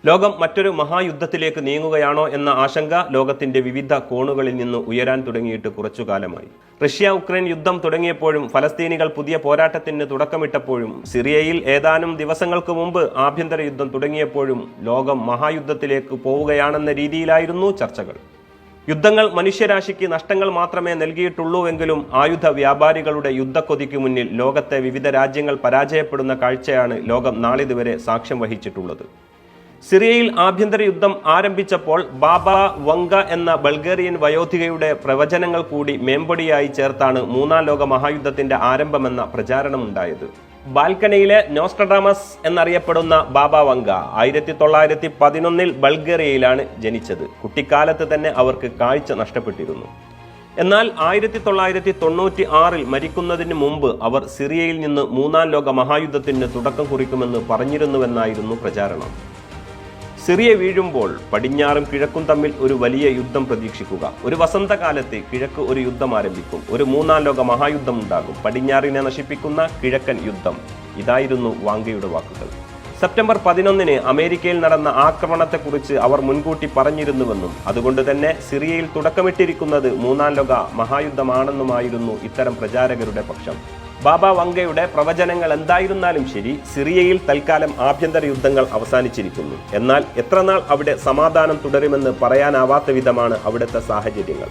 ലോകം മറ്റൊരു മഹായുദ്ധത്തിലേക്ക് നീങ്ങുകയാണോ എന്ന ആശങ്ക ലോകത്തിന്റെ വിവിധ കോണുകളിൽ നിന്ന് ഉയരാൻ തുടങ്ങിയിട്ട് കുറച്ചുകാലമായി. റഷ്യ ഉക്രൈൻ യുദ്ധം തുടങ്ങിയപ്പോഴും ഫലസ്തീനികൾ പുതിയ പോരാട്ടത്തിന് തുടക്കമിട്ടപ്പോഴും സിറിയയിൽ ഏതാനും ദിവസങ്ങൾക്ക് മുമ്പ് ആഭ്യന്തര യുദ്ധം തുടങ്ങിയപ്പോഴും ലോകം മഹായുദ്ധത്തിലേക്ക് പോവുകയാണെന്ന രീതിയിലായിരുന്നു ചർച്ചകൾ. യുദ്ധങ്ങൾ മനുഷ്യരാശിക്ക് നഷ്ടങ്ങൾ മാത്രമേ നൽകിയിട്ടുള്ളൂവെങ്കിലും ആയുധ വ്യാപാരികളുടെ യുദ്ധക്കൊതിക്ക് മുന്നിൽ ലോകത്തെ വിവിധ രാജ്യങ്ങൾ പരാജയപ്പെടുന്ന കാഴ്ചയാണ് ലോകം നാളിതുവരെ സാക്ഷ്യം വഹിച്ചിട്ടുള്ളത്. സിറിയയിൽ ആഭ്യന്തര യുദ്ധം ആരംഭിച്ചപ്പോൾ ബാബ വങ്ക എന്ന ബൾഗേറിയൻ വയോധികയുടെ പ്രവചനങ്ങൾ കൂടി മേമ്പൊടിയായി ചേർത്താണ് മൂന്നാം ലോക മഹായുദ്ധത്തിന്റെ ആരംഭമെന്ന പ്രചാരണമുണ്ടായത്. ബാൽക്കണിയിലെ നോസ്ട്രഡാമസ് എന്നറിയപ്പെടുന്ന ബാബ വങ്ക 1911 ബൾഗേറിയയിലാണ് ജനിച്ചത്. കുട്ടിക്കാലത്ത് തന്നെ അവർക്ക് കാഴ്ച നഷ്ടപ്പെട്ടിരുന്നു. എന്നാൽ 1996 മരിക്കുന്നതിന് മുമ്പ് അവർ സിറിയയിൽ നിന്ന് മൂന്നാം ലോക മഹായുദ്ധത്തിന് തുടക്കം കുറിക്കുമെന്ന് പറഞ്ഞിരുന്നുവെന്നായിരുന്നു പ്രചാരണം. സിറിയ വീഴുമ്പോൾ പടിഞ്ഞാറും കിഴക്കും തമ്മിൽ ഒരു വലിയ യുദ്ധം പ്രതീക്ഷിക്കുക. ഒരു വസന്തകാലത്ത് കിഴക്ക് ഒരു യുദ്ധം ആരംഭിക്കും. ഒരു മൂന്നാം ലോക മഹായുദ്ധം ഉണ്ടാകും. പടിഞ്ഞാറിനെ നശിപ്പിക്കുന്ന കിഴക്കൻ യുദ്ധം. ഇതായിരുന്നു വാങ്കയുടെ വാക്കുകൾ. സെപ്റ്റംബർ 11 അമേരിക്കയിൽ നടന്ന ആക്രമണത്തെക്കുറിച്ച് അവർ മുൻകൂട്ടി പറഞ്ഞിരുന്നുവെന്നും അതുകൊണ്ട് തന്നെ സിറിയയിൽ തുടക്കമിട്ടിരിക്കുന്നത് മൂന്നാം ലോക മഹായുദ്ധമാണെന്നുമായിരുന്നു ഇത്തരം പ്രചാരകരുടെ പക്ഷം. ബാബ വങ്കയുടെ പ്രവചനങ്ങൾ എന്തായിരുന്നാലും ശരി, സിറിയയിൽ തൽക്കാലം ആഭ്യന്തര യുദ്ധങ്ങൾ അവസാനിച്ചിരിക്കുന്നു. എന്നാൽ എത്രനാൾ അവിടെ സമാധാനം തുടരുമെന്ന് പറയാനാവാത്ത വിധമാണ് അവിടുത്തെ സാഹചര്യങ്ങൾ.